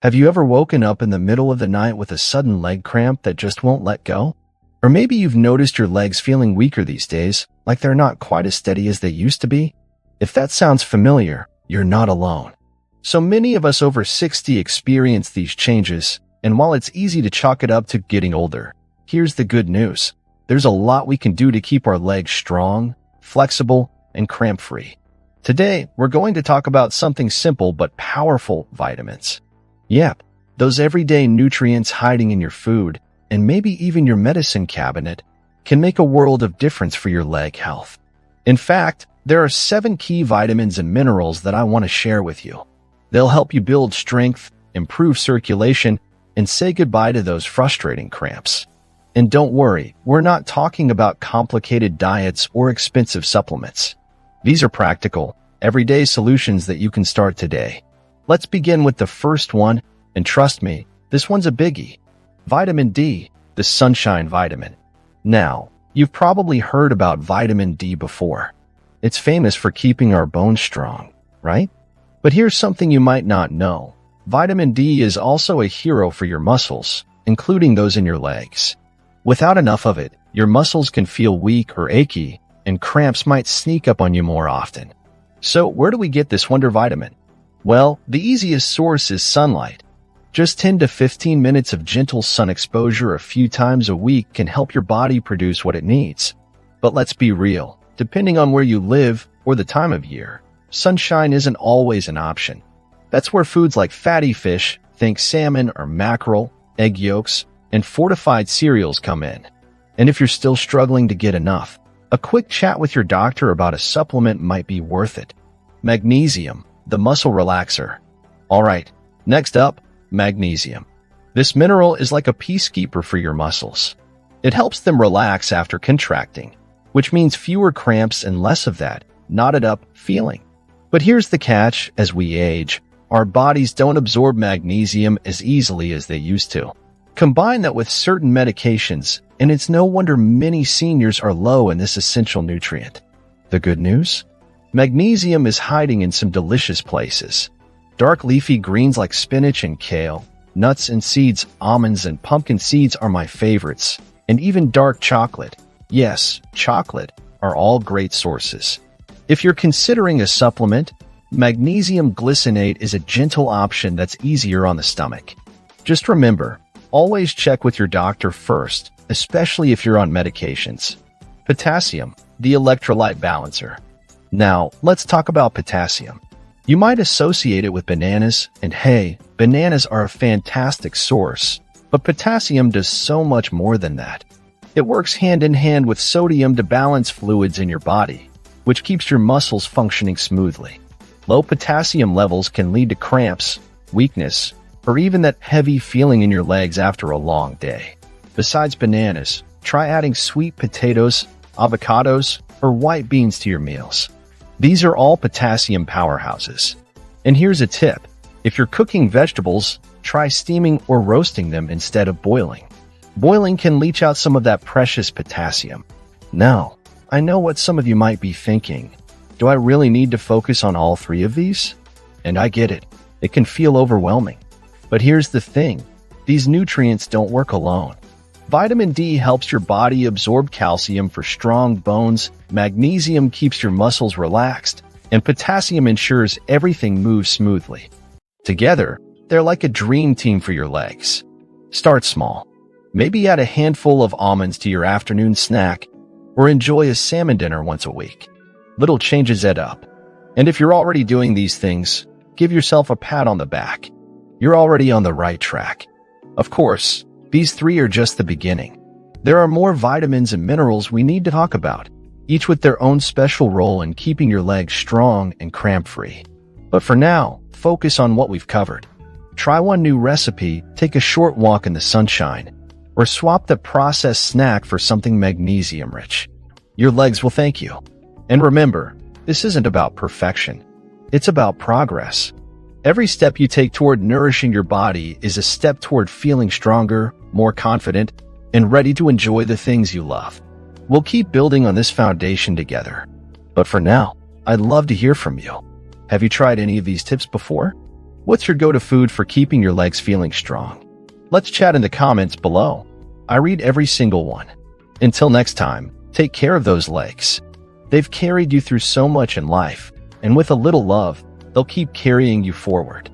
Have you ever woken up in the middle of the night with a sudden leg cramp that just won't let go? Or maybe you've noticed your legs feeling weaker these days, like they're not quite as steady as they used to be? If that sounds familiar, you're not alone. So many of us over 60 experience these changes, and while it's easy to chalk it up to getting older, here's the good news. There's a lot we can do to keep our legs strong, flexible, and cramp-free. Today, we're going to talk about something simple but powerful: vitamins. Yep, those everyday nutrients hiding in your food, and maybe even your medicine cabinet, can make a world of difference for your leg health. In fact, there are 7 key vitamins and minerals that I want to share with you. They'll help you build strength, improve circulation, and say goodbye to those frustrating cramps. And don't worry, we're not talking about complicated diets or expensive supplements. These are practical, everyday solutions that you can start today. Let's begin with the first one, and trust me, this one's a biggie. Vitamin D, the sunshine vitamin. Now, you've probably heard about vitamin D before. It's famous for keeping our bones strong, right? But here's something you might not know. Vitamin D is also a hero for your muscles, including those in your legs. Without enough of it, your muscles can feel weak or achy, and cramps might sneak up on you more often. So where do we get this wonder vitamin? Well, the easiest source is sunlight. Just 10 to 15 minutes of gentle sun exposure a few times a week can help your body produce what it needs. But let's be real, depending on where you live or the time of year, sunshine isn't always an option. That's where foods like fatty fish, think salmon or mackerel, egg yolks, and fortified cereals come in. And if you're still struggling to get enough, a quick chat with your doctor about a supplement might be worth it. Magnesium, the muscle relaxer. Alright, next up, magnesium. This mineral is like a peacekeeper for your muscles. It helps them relax after contracting, which means fewer cramps and less of that knotted up feeling. But here's the catch: as we age, our bodies don't absorb magnesium as easily as they used to. Combine that with certain medications, and it's no wonder many seniors are low in this essential nutrient. The good news? Magnesium is hiding in some delicious places. Dark leafy greens like spinach and kale, nuts and seeds, almonds and pumpkin seeds are my favorites, and even dark chocolate, yes, chocolate, are all great sources. If you're considering a supplement, magnesium glycinate is a gentle option that's easier on the stomach. Just remember, always check with your doctor first, especially if you're on medications. Potassium, the electrolyte balancer. Now, let's talk about potassium. You might associate it with bananas, and hey, bananas are a fantastic source, but potassium does so much more than that. It works hand in hand with sodium to balance fluids in your body, which keeps your muscles functioning smoothly. Low potassium levels can lead to cramps, weakness, or even that heavy feeling in your legs after a long day. Besides bananas, try adding sweet potatoes, avocados, or white beans to your meals. These are all potassium powerhouses. And here's a tip: if you're cooking vegetables, try steaming or roasting them instead of boiling. Boiling can leach out some of that precious potassium. Now, I know what some of you might be thinking. Do I really need to focus on all 3 of these? And I get it. It can feel overwhelming. But here's the thing. These nutrients don't work alone. Vitamin D helps your body absorb calcium for strong bones, magnesium keeps your muscles relaxed, and potassium ensures everything moves smoothly. Together, they're like a dream team for your legs. Start small. Maybe add a handful of almonds to your afternoon snack, or enjoy a salmon dinner once a week. Little changes add up. And if you're already doing these things, give yourself a pat on the back. You're already on the right track. Of course, these 3 are just the beginning. There are more vitamins and minerals we need to talk about, each with their own special role in keeping your legs strong and cramp-free. But for now, focus on what we've covered. Try one new recipe, take a short walk in the sunshine, or swap the processed snack for something magnesium-rich. Your legs will thank you. And remember, this isn't about perfection. It's about progress. Every step you take toward nourishing your body is a step toward feeling stronger, more confident, and ready to enjoy the things you love. We'll keep building on this foundation together. But for now, I'd love to hear from you. Have you tried any of these tips before? What's your go-to food for keeping your legs feeling strong? Let's chat in the comments below. I read every single one. Until next time, take care of those legs. They've carried you through so much in life, and with a little love, they'll keep carrying you forward.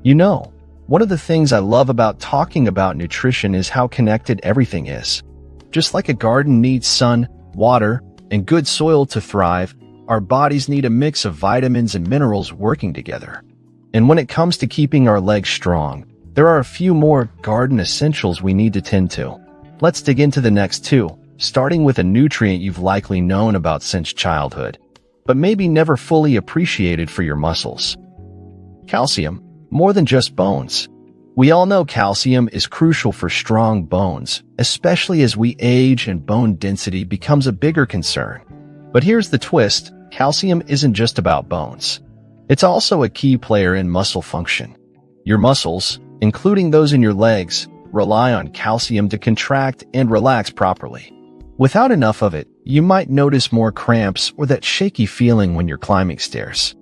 You know, one of the things I love about talking about nutrition is how connected everything is. Just like a garden needs sun, water, and good soil to thrive, our bodies need a mix of vitamins and minerals working together. And when it comes to keeping our legs strong, there are a few more garden essentials we need to tend to. Let's dig into the next two, starting with a nutrient you've likely known about since childhood, but maybe never fully appreciated for your muscles. Calcium, more than just bones. We all know calcium is crucial for strong bones, especially as we age and bone density becomes a bigger concern. But here's the twist, calcium isn't just about bones. It's also a key player in muscle function. Your muscles, including those in your legs, rely on calcium to contract and relax properly. Without enough of it, you might notice more cramps or that shaky feeling when you're climbing stairs.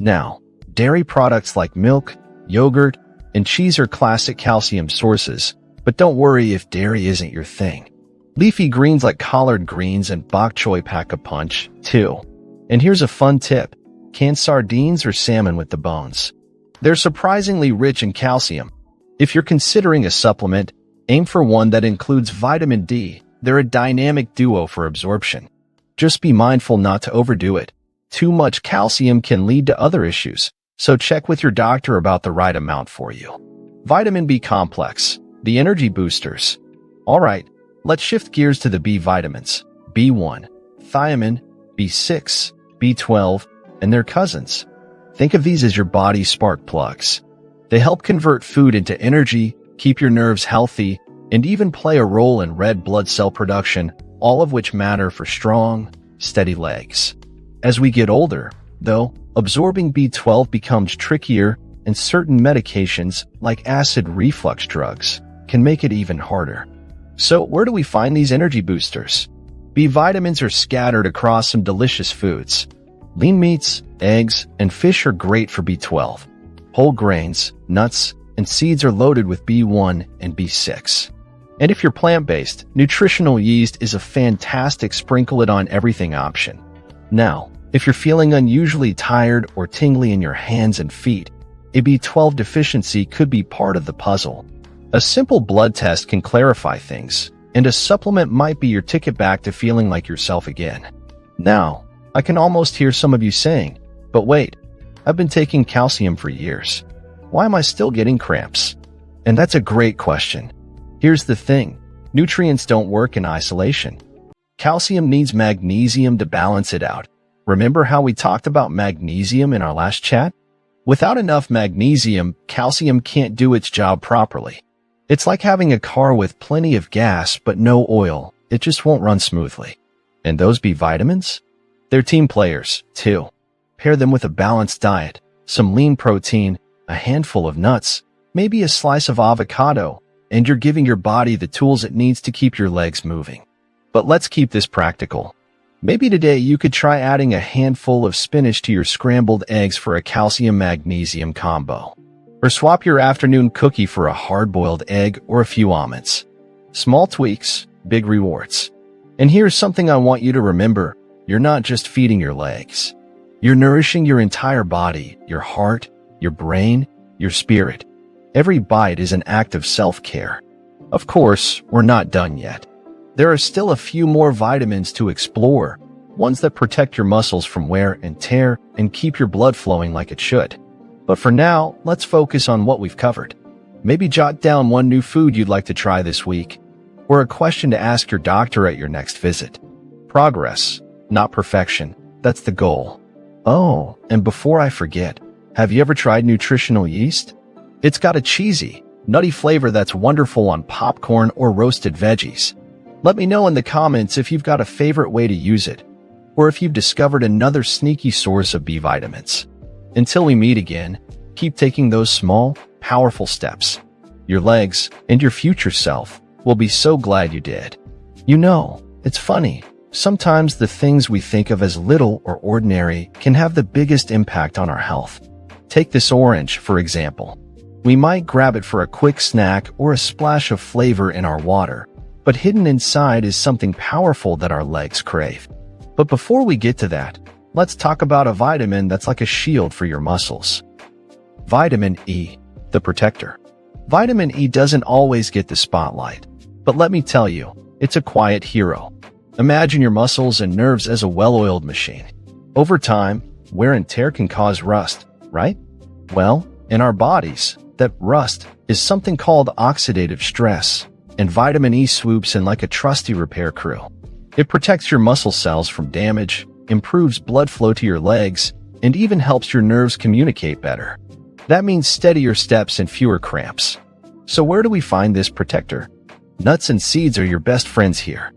Now, dairy products like milk, yogurt, and cheese are classic calcium sources, but don't worry if dairy isn't your thing. Leafy greens like collard greens and bok choy pack a punch, too. And here's a fun tip. Canned sardines or salmon with the bones. They're surprisingly rich in calcium. If you're considering a supplement, aim for one that includes vitamin D. They're a dynamic duo for absorption. Just be mindful not to overdo it. Too much calcium can lead to other issues, so check with your doctor about the right amount for you. Vitamin B complex, the energy boosters. Alright, let's shift gears to the B vitamins. B1, thiamine, B6, B12, and their cousins. Think of these as your body's spark plugs. They help convert food into energy, keep your nerves healthy, and even play a role in red blood cell production, all of which matter for strong, steady legs. As we get older, though, absorbing B12 becomes trickier, and certain medications, like acid reflux drugs, can make it even harder. So where do we find these energy boosters? B vitamins are scattered across some delicious foods. Lean meats, eggs, and fish are great for B12. Whole grains, nuts, and seeds are loaded with B1 and B6. And if you're plant-based, nutritional yeast is a fantastic sprinkle-it-on-everything option. Now, if you're feeling unusually tired or tingly in your hands and feet, a B12 deficiency could be part of the puzzle. A simple blood test can clarify things, and a supplement might be your ticket back to feeling like yourself again. Now, I can almost hear some of you saying, but wait, I've been taking calcium for years. Why am I still getting cramps? And that's a great question. Here's the thing, nutrients don't work in isolation. Calcium needs magnesium to balance it out. Remember how we talked about magnesium in our last chat? Without enough magnesium, calcium can't do its job properly. It's like having a car with plenty of gas but no oil. It just won't run smoothly. And those B vitamins? They're team players, too. Pair them with a balanced diet, some lean protein, a handful of nuts, maybe a slice of avocado, and you're giving your body the tools it needs to keep your legs moving. But let's keep this practical. Maybe today you could try adding a handful of spinach to your scrambled eggs for a calcium-magnesium combo. Or swap your afternoon cookie for a hard-boiled egg or a few almonds. Small tweaks, big rewards. And here's something I want you to remember. You're not just feeding your legs. You're nourishing your entire body, your heart, your brain, your spirit. Every bite is an act of self-care. Of course, we're not done yet. There are still a few more vitamins to explore, ones that protect your muscles from wear and tear and keep your blood flowing like it should. But for now, let's focus on what we've covered. Maybe jot down one new food you'd like to try this week, or a question to ask your doctor at your next visit. Progress, not perfection. That's the goal. Oh, and before I forget, have you ever tried nutritional yeast? It's got a cheesy, nutty flavor that's wonderful on popcorn or roasted veggies. Let me know in the comments if you've got a favorite way to use it, or if you've discovered another sneaky source of B vitamins. Until we meet again, keep taking those small, powerful steps. Your legs and your future self will be so glad you did. You know, it's funny. Sometimes the things we think of as little or ordinary can have the biggest impact on our health. Take this orange, for example. We might grab it for a quick snack or a splash of flavor in our water, but hidden inside is something powerful that our legs crave. But before we get to that, let's talk about a vitamin that's like a shield for your muscles. Vitamin E, the protector. Vitamin E doesn't always get the spotlight, but let me tell you, it's a quiet hero. Imagine your muscles and nerves as a well-oiled machine. Over time, wear and tear can cause rust, right? Well, in our bodies, that rust is something called oxidative stress, and vitamin E swoops in like a trusty repair crew. It protects your muscle cells from damage, improves blood flow to your legs, and even helps your nerves communicate better. That means steadier steps and fewer cramps. So where do we find this protector? Nuts and seeds are your best friends here.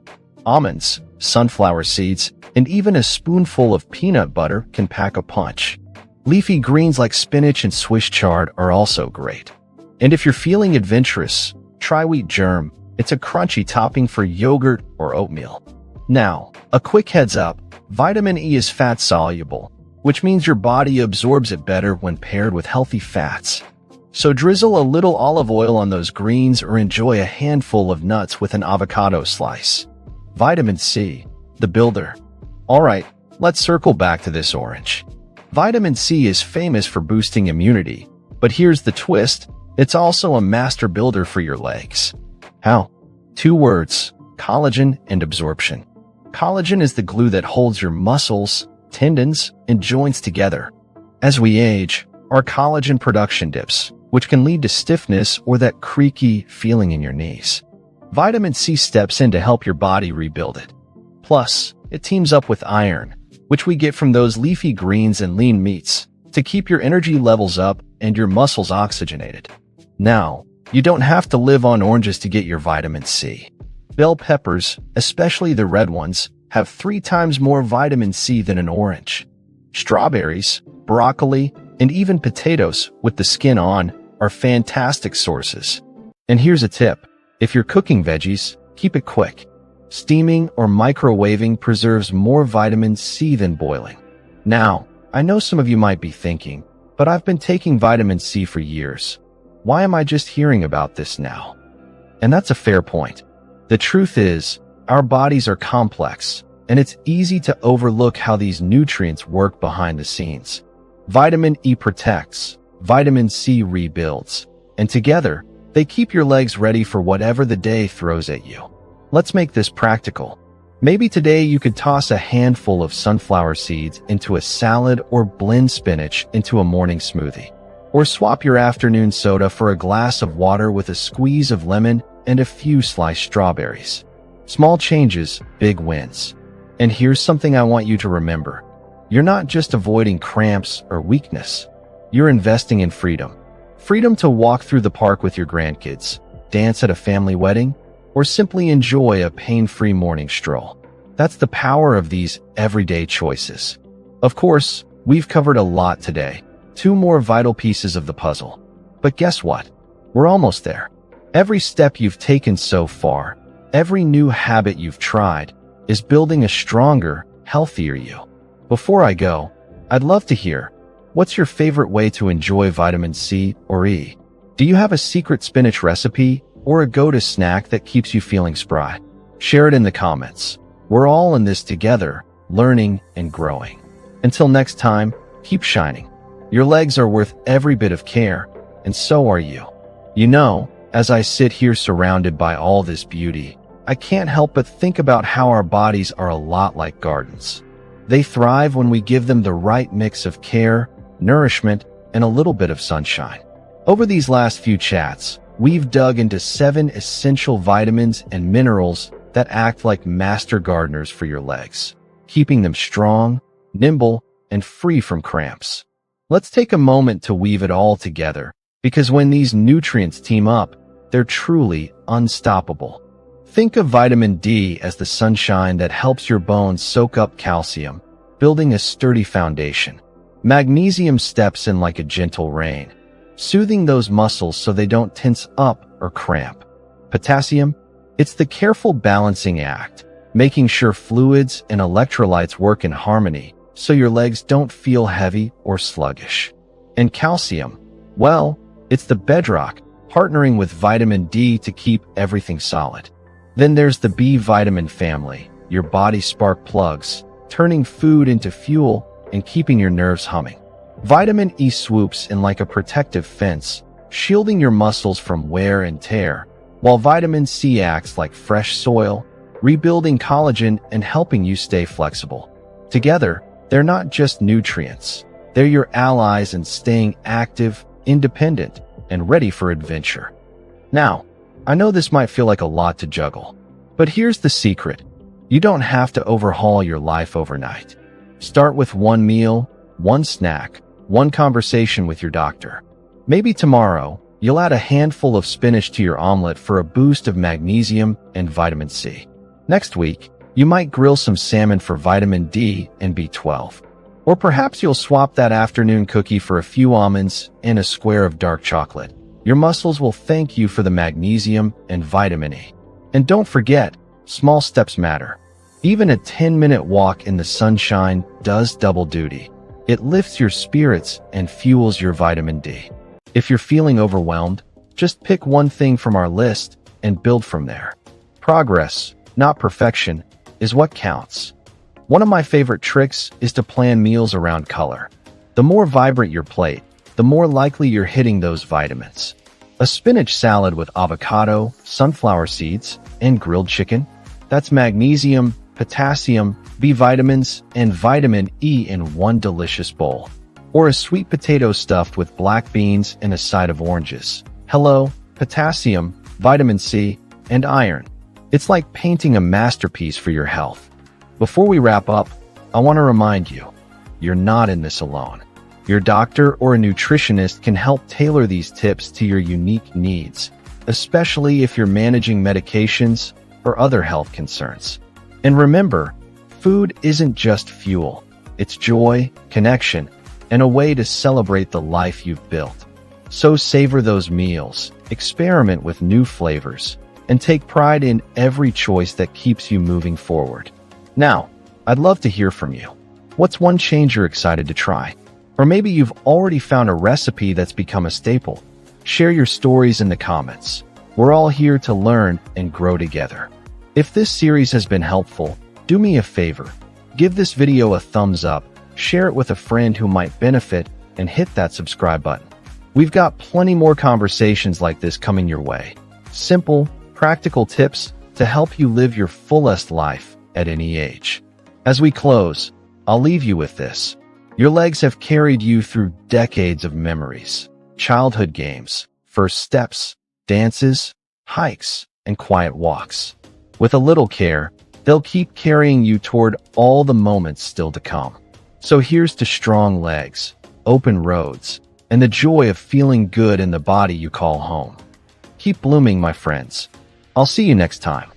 Almonds, sunflower seeds, and even a spoonful of peanut butter can pack a punch. Leafy greens like spinach and Swiss chard are also great. And if you're feeling adventurous, try wheat germ. It's a crunchy topping for yogurt or oatmeal. Now, a quick heads up, vitamin E is fat-soluble, which means your body absorbs it better when paired with healthy fats. So drizzle a little olive oil on those greens or enjoy a handful of nuts with an avocado slice. Vitamin C, the builder. Alright, let's circle back to this orange. Vitamin C is famous for boosting immunity, but here's the twist, it's also a master builder for your legs. How? 2 words, collagen and absorption. Collagen is the glue that holds your muscles, tendons, and joints together. As we age, our collagen production dips, which can lead to stiffness or that creaky feeling in your knees. Vitamin C steps in to help your body rebuild it. Plus, it teams up with iron, which we get from those leafy greens and lean meats, to keep your energy levels up and your muscles oxygenated. Now, you don't have to live on oranges to get your vitamin C. Bell peppers, especially the red ones, have 3 times more vitamin C than an orange. Strawberries, broccoli, and even potatoes with the skin on are fantastic sources. And here's a tip. If you're cooking veggies, keep it quick. Steaming or microwaving preserves more vitamin C than boiling. Now, I know some of you might be thinking, but I've been taking vitamin C for years. Why am I just hearing about this now? And that's a fair point. The truth is, our bodies are complex, and it's easy to overlook how these nutrients work behind the scenes. Vitamin E protects, vitamin C rebuilds, and together, they keep your legs ready for whatever the day throws at you. Let's make this practical. Maybe today you could toss a handful of sunflower seeds into a salad or blend spinach into a morning smoothie. Or swap your afternoon soda for a glass of water with a squeeze of lemon and a few sliced strawberries. Small changes, big wins. And here's something I want you to remember. You're not just avoiding cramps or weakness. You're investing in freedom. Freedom to walk through the park with your grandkids, dance at a family wedding, or simply enjoy a pain-free morning stroll. That's the power of these everyday choices. Of course, we've covered a lot today. 2 more vital pieces of the puzzle. But guess what? We're almost there. Every step you've taken so far, every new habit you've tried, is building a stronger, healthier you. Before I go, I'd love to hear, what's your favorite way to enjoy vitamin C or E? Do you have a secret spinach recipe or a go-to snack that keeps you feeling spry? Share it in the comments. We're all in this together, learning and growing. Until next time, keep shining. Your legs are worth every bit of care, and so are you. You know, as I sit here surrounded by all this beauty, I can't help but think about how our bodies are a lot like gardens. They thrive when we give them the right mix of care, nourishment, and a little bit of sunshine. Over these last few chats, we've dug into 7 essential vitamins and minerals that act like master gardeners for your legs, keeping them strong, nimble, and free from cramps. Let's take a moment to weave it all together, because when these nutrients team up, they're truly unstoppable. Think of vitamin D as the sunshine that helps your bones soak up calcium, building a sturdy foundation. Magnesium steps in like a gentle rain, soothing those muscles so they don't tense up or cramp. Potassium, it's the careful balancing act, making sure fluids and electrolytes work in harmony so your legs don't feel heavy or sluggish. And calcium, well, it's the bedrock, partnering with vitamin D to keep everything solid. Then there's the B vitamin family, your body spark plugs, turning food into fuel and keeping your nerves humming. Vitamin E swoops in like a protective fence, shielding your muscles from wear and tear, while vitamin C acts like fresh soil, rebuilding collagen and helping you stay flexible. Together, they're not just nutrients. They're your allies in staying active, independent, and ready for adventure. Now, I know this might feel like a lot to juggle, but here's the secret. You don't have to overhaul your life overnight. Start with one meal, one snack, one conversation with your doctor. Maybe tomorrow, you'll add a handful of spinach to your omelet for a boost of magnesium and vitamin C. Next week, you might grill some salmon for vitamin D and B12. Or perhaps you'll swap that afternoon cookie for a few almonds and a square of dark chocolate. Your muscles will thank you for the magnesium and vitamin E. And don't forget, small steps matter. Even a 10-minute walk in the sunshine does double duty. It lifts your spirits and fuels your vitamin D. If you're feeling overwhelmed, just pick one thing from our list and build from there. Progress, not perfection, is what counts. One of my favorite tricks is to plan meals around color. The more vibrant your plate, the more likely you're hitting those vitamins. A spinach salad with avocado, sunflower seeds, and grilled chicken? That's magnesium, potassium, B vitamins, and vitamin E in one delicious bowl. Or a sweet potato stuffed with black beans and a side of oranges. Hello, potassium, vitamin C, and iron. It's like painting a masterpiece for your health. Before we wrap up, I want to remind you, you're not in this alone. Your doctor or a nutritionist can help tailor these tips to your unique needs, especially if you're managing medications or other health concerns. And remember, food isn't just fuel. It's joy, connection, and a way to celebrate the life you've built. So savor those meals, experiment with new flavors, and take pride in every choice that keeps you moving forward. Now, I'd love to hear from you. What's one change you're excited to try? Or maybe you've already found a recipe that's become a staple. Share your stories in the comments. We're all here to learn and grow together. If this series has been helpful, do me a favor. Give this video a thumbs up, share it with a friend who might benefit, and hit that subscribe button. We've got plenty more conversations like this coming your way. Simple, practical tips to help you live your fullest life at any age. As we close, I'll leave you with this. Your legs have carried you through decades of memories, childhood games, first steps, dances, hikes, and quiet walks. With a little care, they'll keep carrying you toward all the moments still to come. So here's to strong legs, open roads, and the joy of feeling good in the body you call home. Keep blooming, my friends. I'll see you next time.